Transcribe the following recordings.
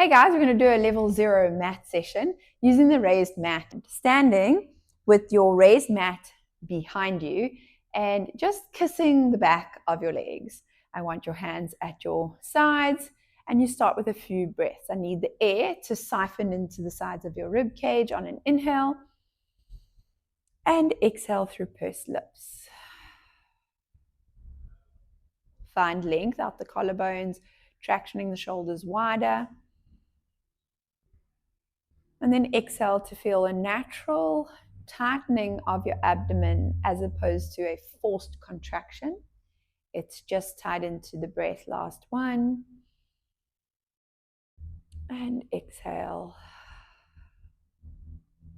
Hey guys, we're going to do a level 0 mat session using the raised mat. Standing with your raised mat behind you and just kissing the back of your legs. I want your hands at your sides and you start with a few breaths. I need the air to siphon into the sides of your rib cage on an inhale and exhale through pursed lips. Find length out the collarbones, tractioning the shoulders wider. And then exhale to feel a natural tightening of your abdomen as opposed to a forced contraction. It's just tied into the breath. Last one. And exhale.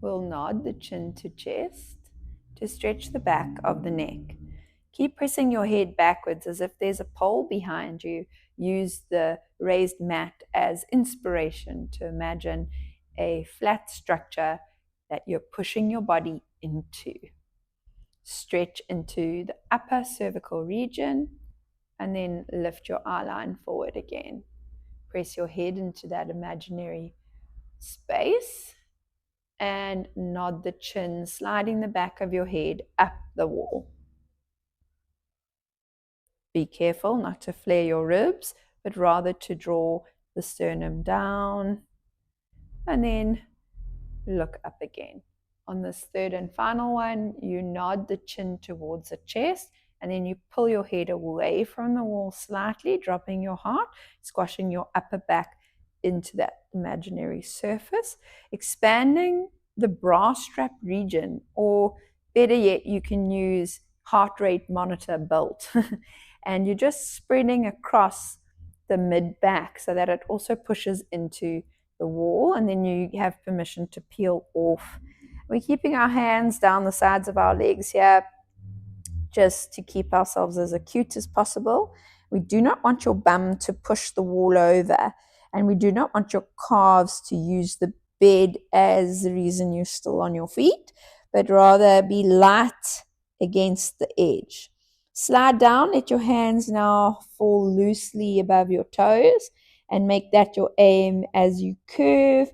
We'll nod the chin to chest to stretch the back of the neck. Keep pressing your head backwards as if there's a pole behind you. Use the raised mat as inspiration to imagine a flat structure that you're pushing your body into. Stretch into the upper cervical region and then lift your eye line forward again. Press your head into that imaginary space and nod the chin, sliding the back of your head up the wall. Be careful not to flare your ribs, but rather to draw the sternum down and then look up again. On this third and final one, you nod the chin towards the chest and then you pull your head away from the wall slightly, dropping your heart, squashing your upper back into that imaginary surface, expanding the bra strap region, or better yet, you can use heart rate monitor belt. And you're just spreading across the mid back so that it also pushes into the wall, and then you have permission to peel off. We're keeping our hands down the sides of our legs here just to keep ourselves as acute as possible. We do not want your bum to push the wall over, and we do not want your calves to use the bed as the reason you're still on your feet, but rather be light against the edge. Slide down, let your hands now fall loosely above your toes and make that your aim as you curve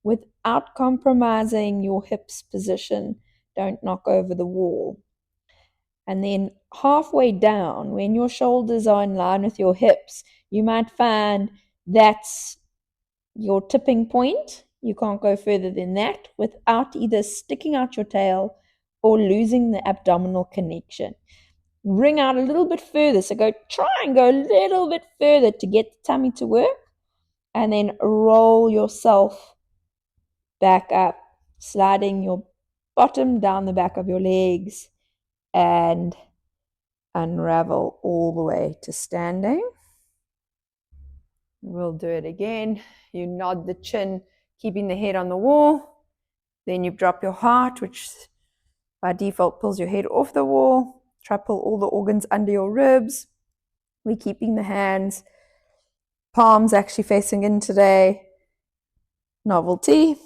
without compromising your hips position. Don't knock over the wall. And then halfway down, when your shoulders are in line with your hips, you might find that's your tipping point. You can't go further than that without either sticking out your tail or losing the abdominal connection. Wring out a little bit further. So try and go a little bit further to get the tummy to work. And then roll yourself back up, sliding your bottom down the back of your legs and unravel all the way to standing. We'll do it again. You nod the chin, keeping the head on the wall. Then you drop your heart, which by default pulls your head off the wall. Try pull all the organs under your ribs. We're keeping the hands, palms actually facing in today. Novelty.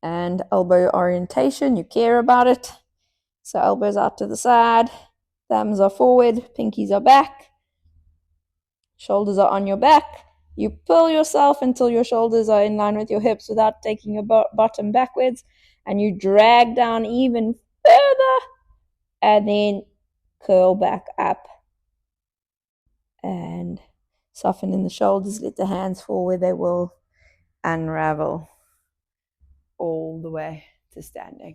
And elbow orientation, you care about it. So elbows out to the side, thumbs are forward, pinkies are back. Shoulders are on your back. You pull yourself until your shoulders are in line with your hips without taking your bottom backwards. And you drag down even further and then curl back up. And soften in the shoulders. Let the hands fall where they will. Unravel all the way to standing.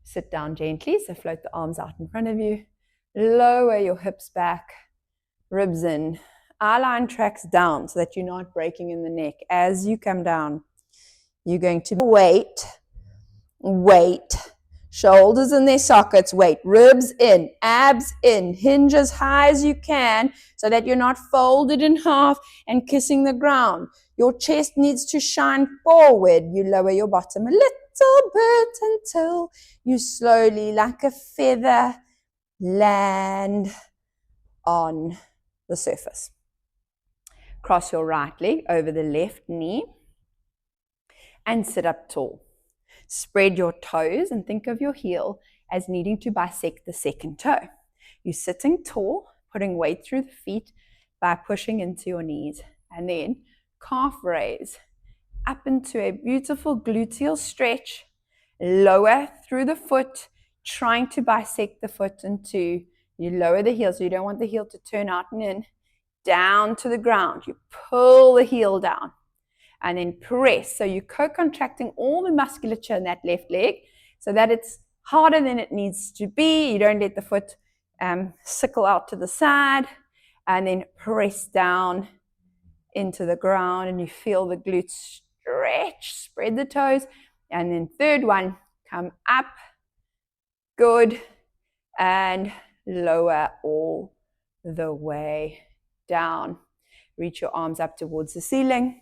Sit down gently. So float the arms out in front of you. Lower your hips back. Ribs in. Eye line tracks down so that you're not breaking in the neck. As you come down, you're going to weight, shoulders in their sockets, weight, ribs in, abs in, hinge as high as you can so that you're not folded in half and kissing the ground. Your chest needs to shine forward. You lower your bottom a little bit until you slowly, like a feather, land on the surface. Cross your right leg over the left knee and sit up tall. Spread your toes and think of your heel as needing to bisect the second toe. You're sitting tall, putting weight through the feet by pushing into your knees. And then calf raise, up into a beautiful gluteal stretch, lower through the foot, trying to bisect the foot in two. You lower the heel, so you don't want the heel to turn out and in. Down to the ground. You pull the heel down and then press. So you're co-contracting all the musculature in that left leg so that it's harder than it needs to be. You don't let the foot sickle out to the side, and then press down into the ground, and you feel the glutes stretch, spread the toes, and then third one, come up, good, and lower all the way down. Reach your arms up towards the ceiling,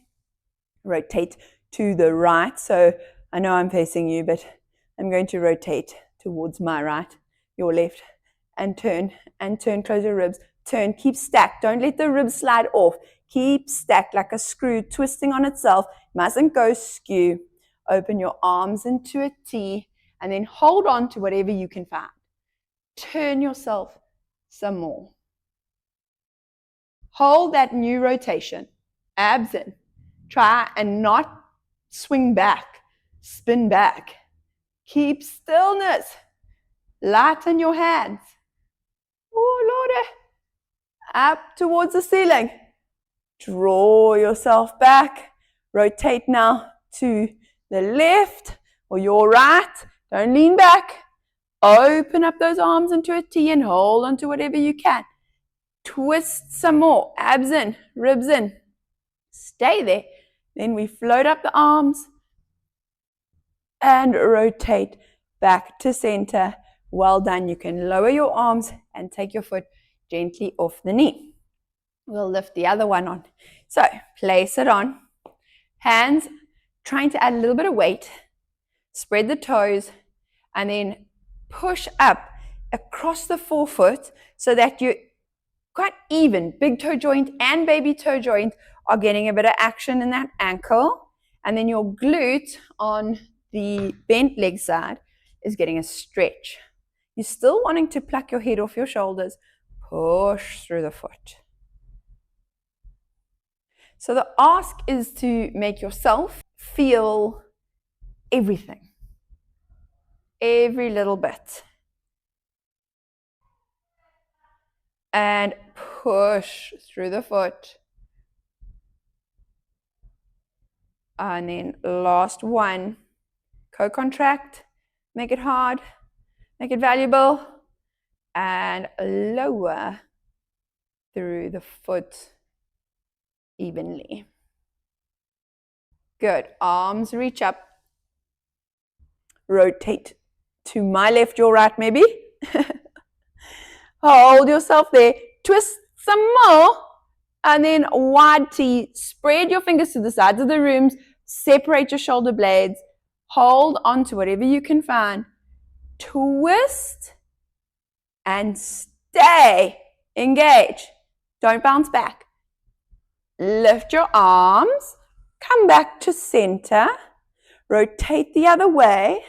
rotate to the right. So I know I'm facing you, but I'm going to rotate towards my right, your left, and turn, close your ribs, turn, keep stacked, don't let the ribs slide off, keep stacked like a screw twisting on itself, mustn't go skew. Open your arms into a T, and then hold on to whatever you can find. Turn yourself some more. Hold that new rotation, abs in. Try and not swing back, spin back. Keep stillness. Lighten your hands. Oh, Lord. Up towards the ceiling. Draw yourself back. Rotate now to the left or your right. Don't lean back. Open up those arms into a T and hold on to whatever you can. Twist some more. Abs in, ribs in. Stay there. Then we float up the arms and rotate back to center. Well done. You can lower your arms and take your foot gently off the knee. We'll lift the other one on. So place it on. Hands trying to add a little bit of weight. Spread the toes and then push up across the forefoot so that you're quite even. Big toe joint and baby toe joint are getting a bit of action in that ankle. And then your glute on the bent leg side is getting a stretch. You're still wanting to pluck your head off your shoulders. Push through the foot. So the ask is to make yourself feel everything. Every little bit. And push through the foot. And then last one. Co-contract. Make it hard. Make it valuable. And lower through the foot evenly. Good. Arms reach up. Rotate to my left, your right maybe. Hold yourself there. Twist some more. And then wide T. Spread your fingers to the sides of the rooms. Separate your shoulder blades. Hold on to whatever you can find. Twist. And stay. Engage. Don't bounce back. Lift your arms. Come back to center. Rotate the other way.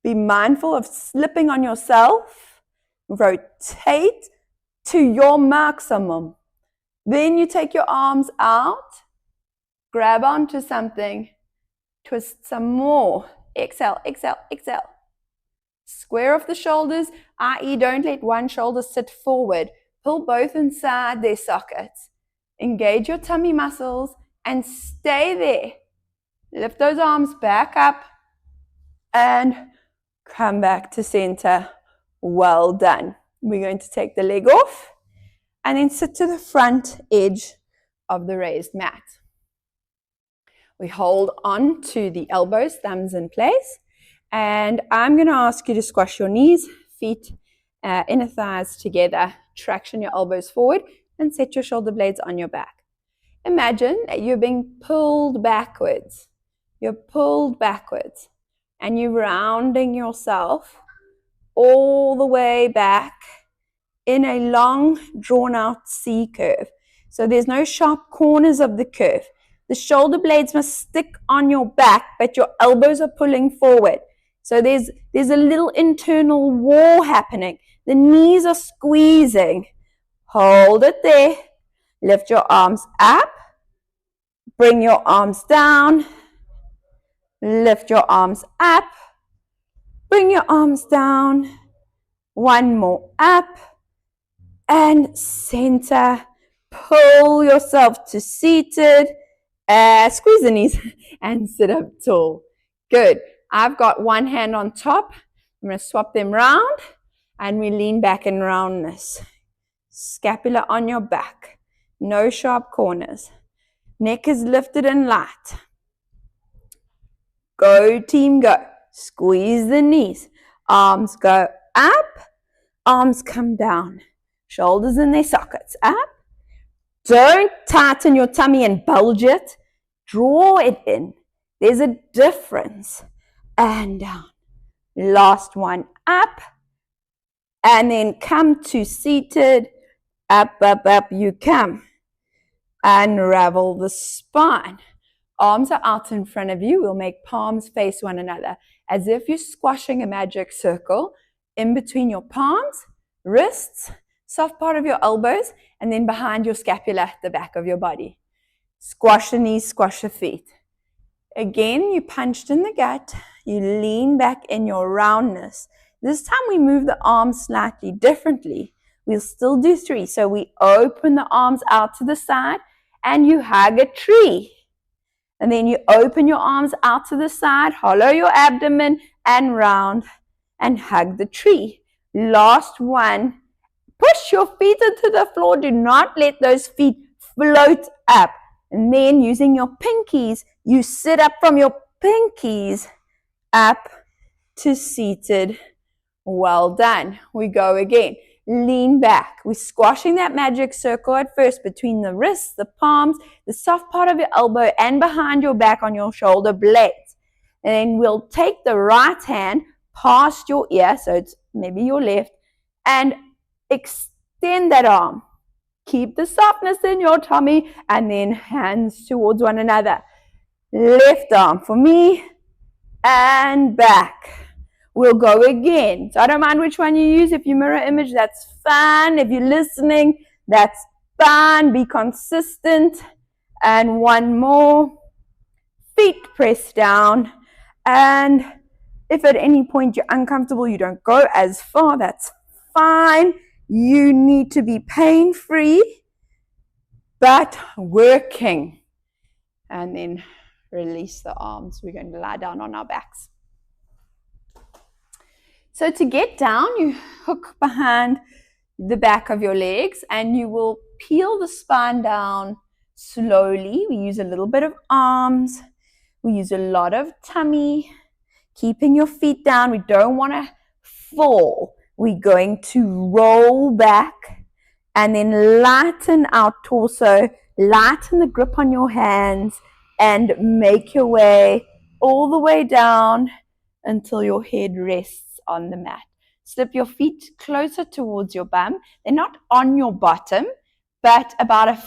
Be mindful of slipping on yourself. Rotate to your maximum. Then you take your arms out. Grab onto something. Twist some more. Exhale, exhale, exhale. Square off the shoulders, i.e. don't let one shoulder sit forward. Pull both inside their sockets. Engage your tummy muscles and stay there. Lift those arms back up and come back to center. Well done. We're going to take the leg off and then sit to the front edge of the raised mat. We hold on to the elbows, thumbs in place. And I'm going to ask you to squash your knees, feet, inner thighs together. Traction your elbows forward and set your shoulder blades on your back. Imagine that you're being pulled backwards. You're pulled backwards and you're rounding yourself all the way back in a long, drawn-out C curve. So there's no sharp corners of the curve. The shoulder blades must stick on your back, but your elbows are pulling forward. So there's a little internal war happening. The knees are squeezing. Hold it there. Lift your arms up Bring your arms down. Lift your arms up. Bring your arms down. One more up. And center. Pull yourself to seated. Squeeze the knees and sit up tall. Good. I've got one hand on top. I'm going to swap them round and we lean back in roundness. Scapula on your back. No sharp corners. Neck is lifted and light. Go team, go. Squeeze the knees. Arms go up. Arms come down. Shoulders in their sockets. Up. Don't tighten your tummy and bulge it. Draw it in. There's a difference. And down. Last one. Up. And then come to seated. Up, up, up you come. Unravel the spine. Arms are out in front of you. We'll make palms face one another as if you're squashing a magic circle in between your palms, wrists, soft part of your elbows, and then behind your scapula at the back of your body. Squash the knees, squash the feet. Again, you punched in the gut. You lean back in your roundness. This time we move the arms slightly differently. We'll still do 3. So we open the arms out to the side and you hug a tree. And then you open your arms out to the side, hollow your abdomen and round and hug the tree. Last one. Push your feet into the floor. Do not let those feet float up. And then using your pinkies, you sit up from your pinkies up to seated. Well done. We go again. Lean back. We're squashing that magic circle at first between the wrists, the palms, the soft part of your elbow, and behind your back on your shoulder blades. And then we'll take the right hand past your ear, so it's maybe your left, and extend that arm. Keep the softness in your tummy, and then hands towards one another. Left arm for me, and back. We'll go again. So I don't mind which one you use. If you mirror image, that's fine. If you're listening, that's fine. Be consistent. And one more. Feet press down. And if at any point you're uncomfortable, you don't go as far, that's fine. You need to be pain-free, but working. And then release the arms. We're going to lie down on our backs. So to get down, you hook behind the back of your legs and you will peel the spine down slowly. We use a little bit of arms. We use a lot of tummy. Keeping your feet down. We don't want to fall. We're going to roll back and then lighten our torso, lighten the grip on your hands and make your way all the way down until your head rests on the mat. Slip your feet closer towards your bum. They're not on your bottom, but about a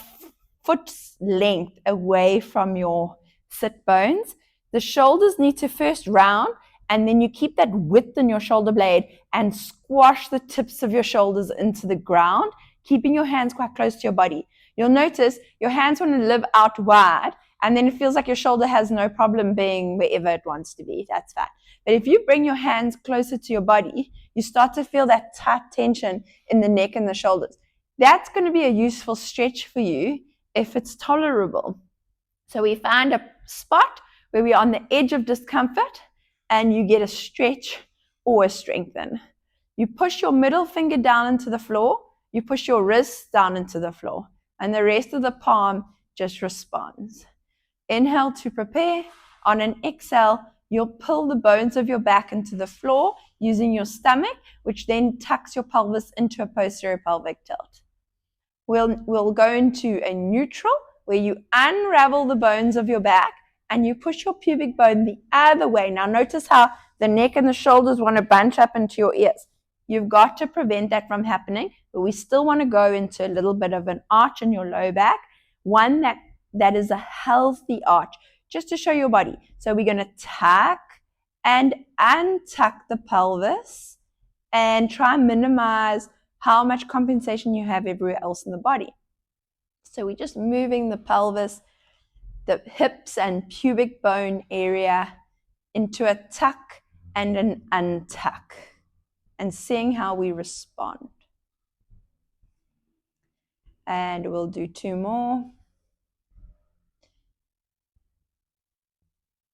foot's length away from your sit bones. The shoulders need to first round, and then you keep that width in your shoulder blade and squash the tips of your shoulders into the ground, keeping your hands quite close to your body. You'll notice your hands want to live out wide, and then it feels like your shoulder has no problem being wherever it wants to be. That's fine. But if you bring your hands closer to your body, you start to feel that tight tension in the neck and the shoulders. That's going to be a useful stretch for you if it's tolerable. So we find a spot where we're on the edge of discomfort and you get a stretch or a strengthen. You push your middle finger down into the floor, you push your wrist down into the floor, and the rest of the palm just responds. Inhale to prepare. On an exhale, you'll pull the bones of your back into the floor using your stomach, which then tucks your pelvis into a posterior pelvic tilt. We'll go into a neutral where you unravel the bones of your back and you push your pubic bone the other way. Now notice how the neck and the shoulders want to bunch up into your ears. You've got to prevent that from happening, but we still want to go into a little bit of an arch in your low back, one that is a healthy arch, just to show your body. So we're going to tuck and untuck the pelvis and try and minimize how much compensation you have everywhere else in the body. So we're just moving the pelvis the hips and pubic bone area into a tuck and an untuck, and seeing how we respond. And we'll do 2 more.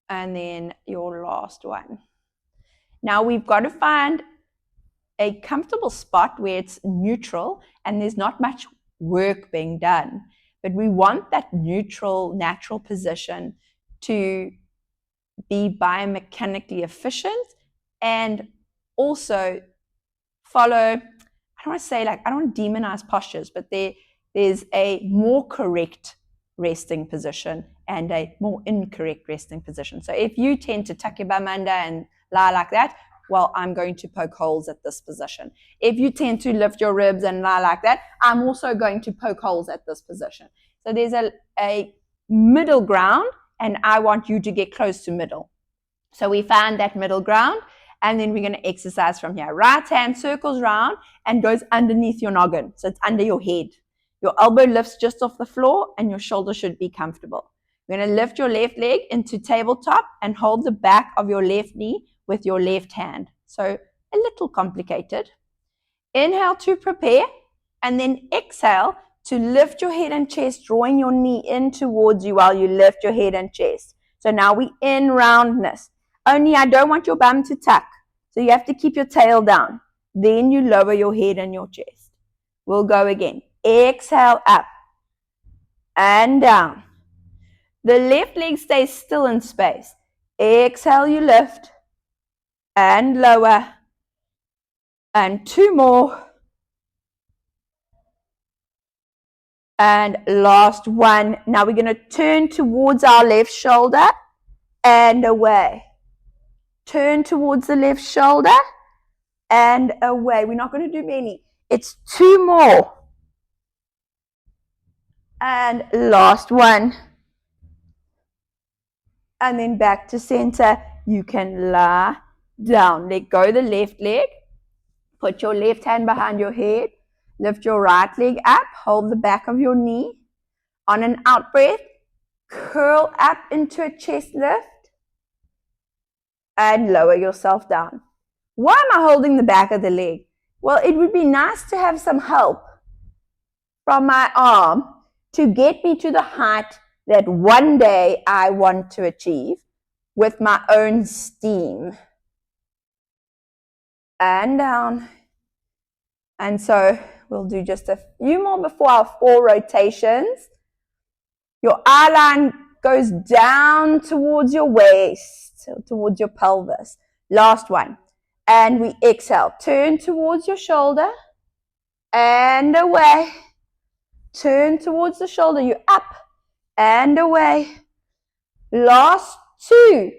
And then your last one. Now we've got to find a comfortable spot where it's neutral and there's not much work being done. But we want that neutral, natural position to be biomechanically efficient and also follow, I don't want to say I don't want to demonize postures, but there's a more correct resting position and a more incorrect resting position. So if you tend to tuck your bum under and lie like that, well, I'm going to poke holes at this position. If you tend to lift your ribs and lie like that, I'm also going to poke holes at this position. So there's a middle ground, and I want you to get close to middle. So we find that middle ground, and then we're going to exercise from here. Right hand circles round and goes underneath your noggin. So it's under your head. Your elbow lifts just off the floor, and your shoulder should be comfortable. You're going to lift your left leg into tabletop and hold the back of your left knee with your left hand. So a little complicated. Inhale to prepare, and then exhale to lift your head and chest, drawing your knee in towards you while you lift your head and chest. So now we in roundness. Only I don't want your bum to tuck. So you have to keep your tail down. Then you lower your head and your chest. We'll go again. Exhale up and down. The left leg stays still in space. Exhale, you lift and lower. And 2 more. And last one. Now we're going to turn towards our left shoulder and away. Turn towards the left shoulder and away. We're not going to do many. It's 2 more. And last one. And then back to center. You can lie down. Let go the left leg. Put your left hand behind your head. Lift your right leg up. Hold the back of your knee. On an out breath, curl up into a chest lift. And lower yourself down. Why am I holding the back of the leg? Well, it would be nice to have some help from my arm to get me to the height that one day I want to achieve with my own steam. And down. And so we'll do just a few more before our 4 rotations. Your eye line goes down towards your waist, towards your pelvis. Last one. And we exhale. Turn towards your shoulder and away. Turn towards the shoulder. You're up and away. Last 2.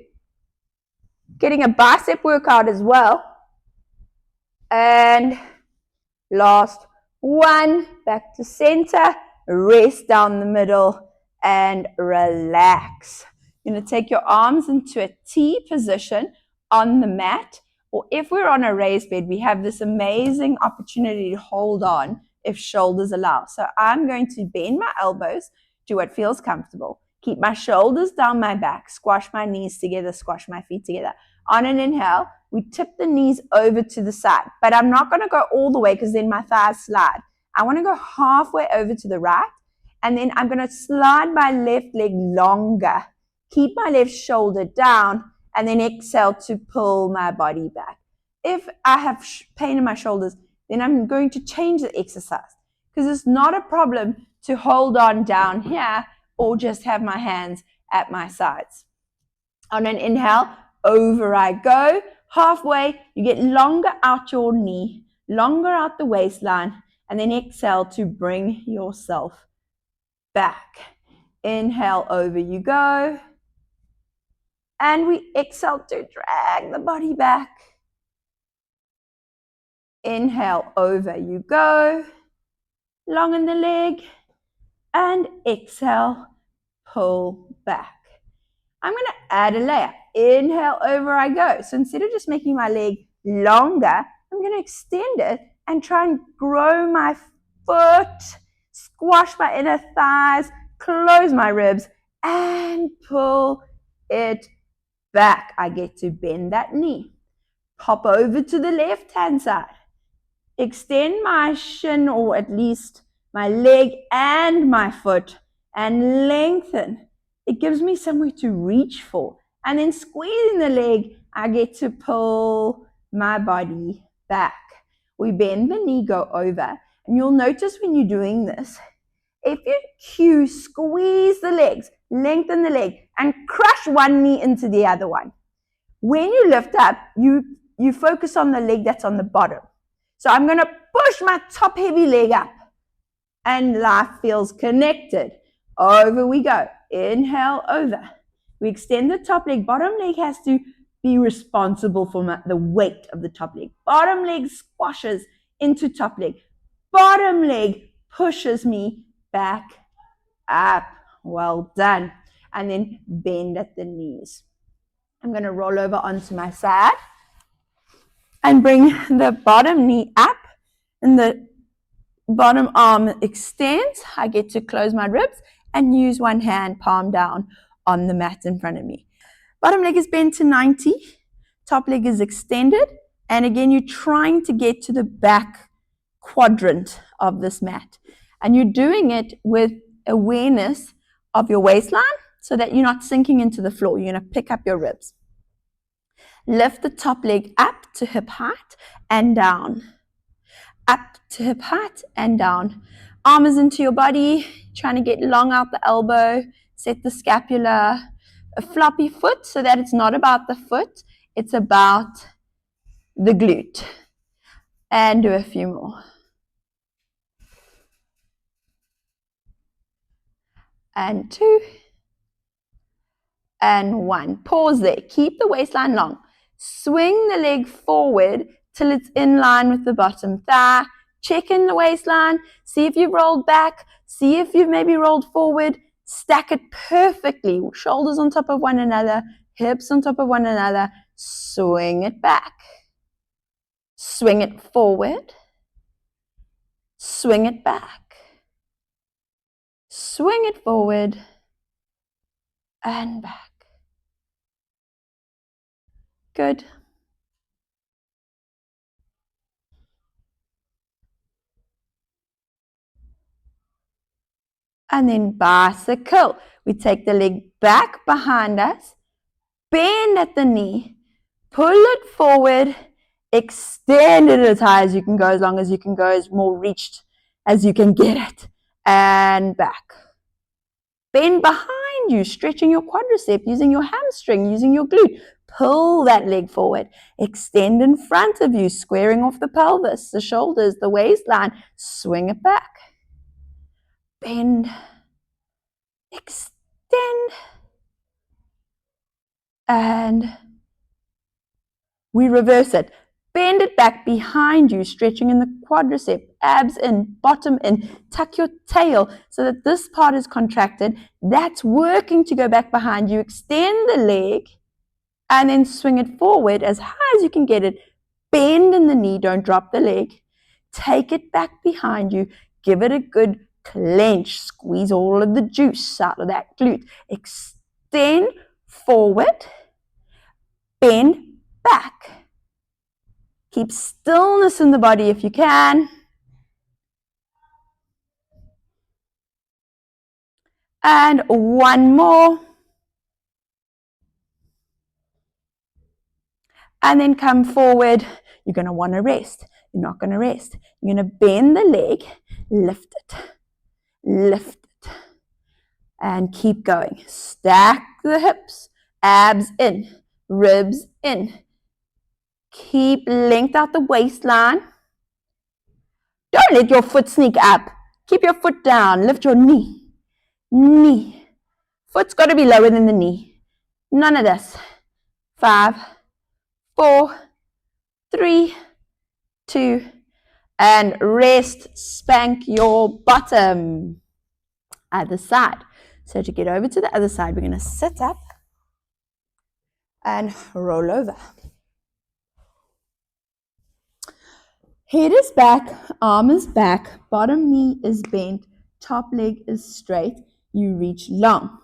Getting a bicep workout as well. And last 1. Back to center. Rest down the middle and relax. You're going to take your arms into a T position on the mat. Or if we're on a raised bed, we have this amazing opportunity to hold on if shoulders allow. So I'm going to bend my elbows to what feels comfortable. Keep my shoulders down my back. Squash my knees together. Squash my feet together. On an inhale, we tip the knees over to the side. But I'm not going to go all the way because then my thighs slide. I want to go halfway over to the right. And then I'm going to slide my left leg longer. Keep my left shoulder down. And then exhale to pull my body back. If I have pain in my shoulders, then I'm going to change the exercise. Because it's not a problem to hold on down here or just have my hands at my sides. On an inhale, over I go. Halfway, you get longer out your knee, longer out the waistline, and then exhale to bring yourself back. Inhale, over you go. And we exhale to drag the body back. Inhale, over you go. Long in the leg. And exhale, pull back. I'm going to add a layer. Inhale, over I go. So instead of just making my leg longer, I'm going to extend it and try and grow my foot, squash my inner thighs, close my ribs, and pull it back. I get to bend that knee. Hop over to the left-hand side. Extend my shin, or at least my leg and my foot, and lengthen. It gives me somewhere to reach for. And then squeezing the leg, I get to pull my body back. We bend the knee, go over. And you'll notice when you're doing this, if you squeeze the legs, lengthen the leg, and crush one knee into the other one. When you lift up, you focus on the leg that's on the bottom. So I'm going to push my top heavy leg up, and life feels connected. Over we go. Inhale, over. We extend the top leg. Bottom leg has to be responsible for the weight of the top leg. Bottom leg squashes into top leg. Bottom leg pushes me back up. Well done. And then bend at the knees. I'm going to roll over onto my side and bring the bottom knee up, and the bottom arm extends. I get to close my ribs and use one hand palm down on the mat in front of me. Bottom leg is bent to 90. Top leg is extended. And again, you're trying to get to the back quadrant of this mat. And you're doing it with awareness of your waistline so that you're not sinking into the floor. You're going to pick up your ribs. Lift the top leg up to hip height and down. Up to hip height and down. Arm is into your body, trying to get long out the elbow. Set the scapula. A floppy foot so that it's not about the foot, it's about the glute. And do a few more. And 2. And 1. Pause there. Keep the waistline long. Swing the leg forward till it's in line with the bottom thigh. Check in the waistline. See if you've rolled back. See if you've maybe rolled forward. Stack it perfectly. Shoulders on top of one another. Hips on top of one another. Swing it back. Swing it forward. Swing it back. Swing it forward and back. Good. And then bicycle. We take the leg back behind us, bend at the knee, pull it forward, extend it as high as you can go, as long as you can go, as more reached as you can get it, and back. Bend behind you, stretching your quadricep, using your hamstring, using your glute. Pull that leg forward. Extend in front of you, squaring off the pelvis, the shoulders, the waistline. Swing it back. Bend. Extend. And we reverse it. Bend it back behind you, stretching in the quadricep, abs in, bottom in. Tuck your tail so that this part is contracted. That's working to go back behind you. Extend the leg and then swing it forward as high as you can get it. Bend in the knee, don't drop the leg. Take it back behind you. Give it a good clench. Squeeze all of the juice out of that glute. Extend forward. Bend back. Keep stillness in the body if you can. And one more. And then come forward. You're going to want to rest. You're not going to rest. You're going to bend the leg, lift it, and keep going. Stack the hips, abs in, ribs in. Keep length out the waistline. Don't let your foot sneak up. Keep your foot down. Lift your knee. Knee. Foot's got to be lower than the knee. None of this. 5, 4, 3, 2, and rest. Spank your bottom. Other side. So to get over to the other side, we're going to sit up and roll over. Head is back, arm is back, bottom knee is bent, top leg is straight. You reach long.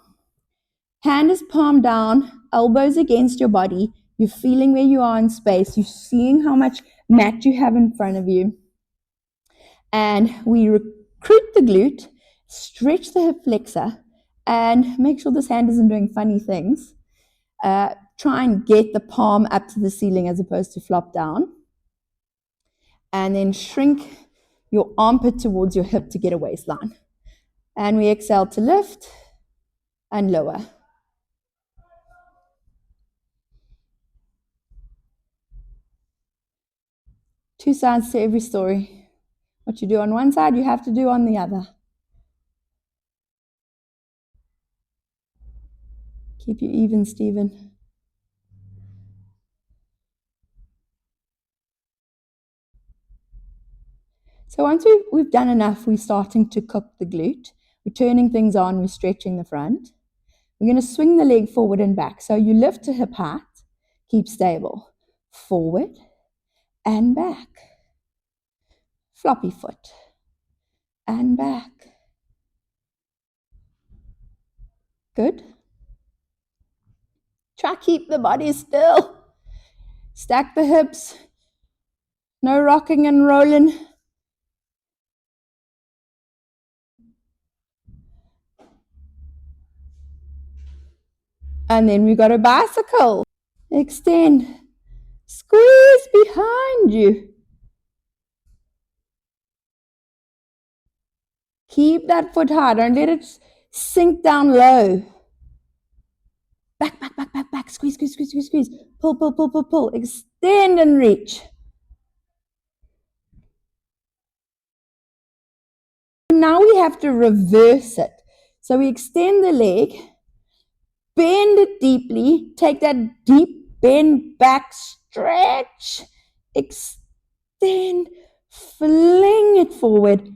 Hand is palm down, elbows against your body. You're feeling where you are in space. You're seeing how much mat you have in front of you. And we recruit the glute, stretch the hip flexor, and make sure this hand isn't doing funny things. Try and get the palm up to the ceiling as opposed to flop down. And then shrink your armpit towards your hip to get a waistline. And we exhale to lift and lower. Two sides to every story. What you do on one side, you have to do on the other. Keep you even, Stephen. So once we've done enough, we're starting to cook the glute. We're turning things on, we're stretching the front. We're going to swing the leg forward and back. So you lift to hip height, keep stable. Forward and back. Floppy foot and back. Good. Try keep the body still. Stack the hips. No rocking and rolling. And then we got a bicycle. Extend. Squeeze behind you. Keep that foot high. Don't let it sink down low. Back, back, back, back, back. Squeeze, squeeze, squeeze, squeeze, squeeze. Pull, pull, pull, pull, pull. Extend and reach. Now we have to reverse it. So we extend the leg, bend it deeply, take that deep bend back, stretch, extend, fling it forward,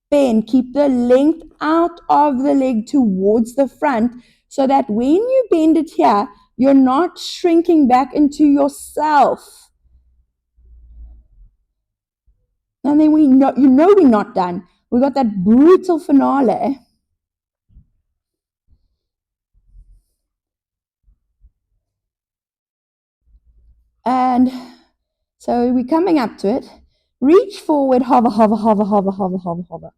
bend. Keep the length out of the leg towards the front so that when you bend it here, you're not shrinking back into yourself. And then we're not done. We got that brutal finale. And so we're coming up to it. Reach forward, hover, hover, hover, hover, hover, hover, hover.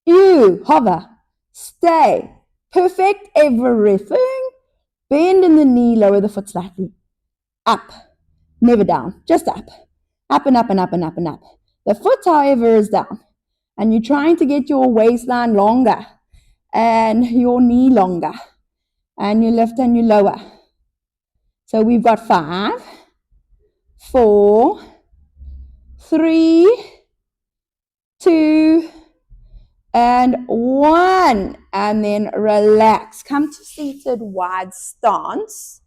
You hover, stay. Perfect everything. Bend in the knee, lower the foot slightly. Up, never down, just up. Up and up and up and up and up. The foot, however, is down. And you're trying to get your waistline longer and your knee longer. And you lift and you lower. So we've got 5, 4, 3, 2, and 1. And then relax. Come to seated wide stance.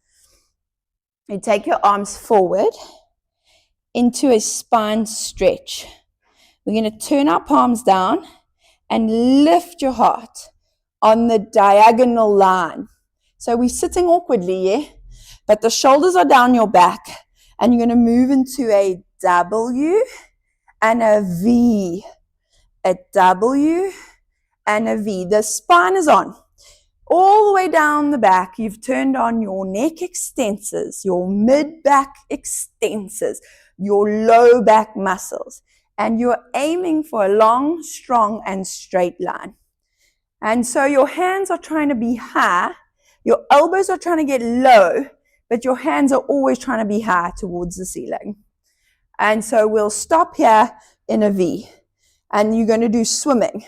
You take your arms forward into a spine stretch. We're going to turn our palms down and lift your heart on the diagonal line. So we're sitting awkwardly, yeah? But the shoulders are down your back. And you're going to move into a W and a V. A W and a V. The spine is on. All the way down the back, you've turned on your neck extensors, your mid-back extensors, your low back muscles. And you're aiming for a long, strong, and straight line. And so your hands are trying to be high. Your elbows are trying to get low, but your hands are always trying to be high towards the ceiling. And so we'll stop here in a V. And you're going to do swimming.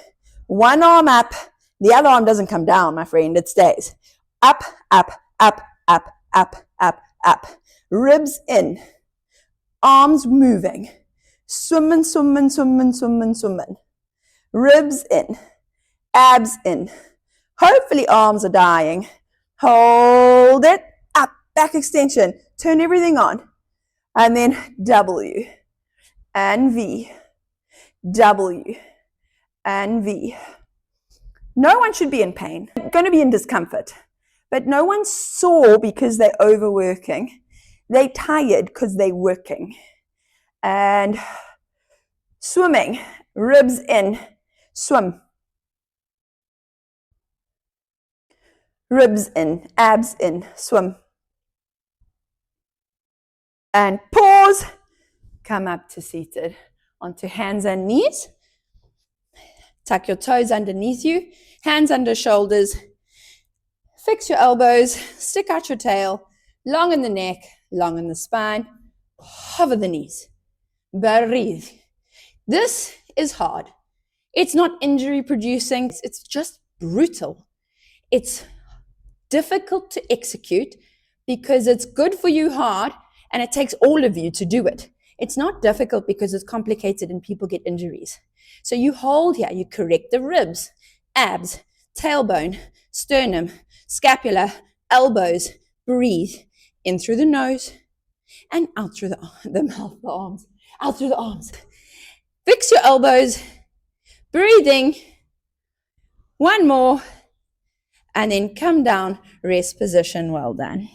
One arm up. The other arm doesn't come down, my friend. It stays. Up, up, up, up, up, up, up. Ribs in. Arms moving. Swimming, swimming, swimming, swimming, swimming. Ribs in. Abs in. Hopefully arms are dying. Hold it. Up. Back extension. Turn everything on. And then W. And V. W. And V. No one should be in pain. They're going to be in discomfort. But no one's sore because they're overworking. They're tired because they're working. And swimming. Ribs in. Swim. Ribs in, abs in, swim. And pause. Come up to seated. Onto hands and knees. Tuck your toes underneath you. Hands under shoulders. Fix your elbows. Stick out your tail. Long in the neck. Long in the spine. Hover the knees. Breathe. This is hard. It's not injury producing. It's just brutal. It's difficult to execute because it's good for you hard and it takes all of you to do it. It's not difficult because it's complicated and people get injuries. So you hold here, you correct the ribs, abs, tailbone, sternum, scapula, elbows. Breathe in through the nose and out through the mouth, the arms, out through the arms. Fix your elbows, breathing. One more, and then come down, rest position. Well done.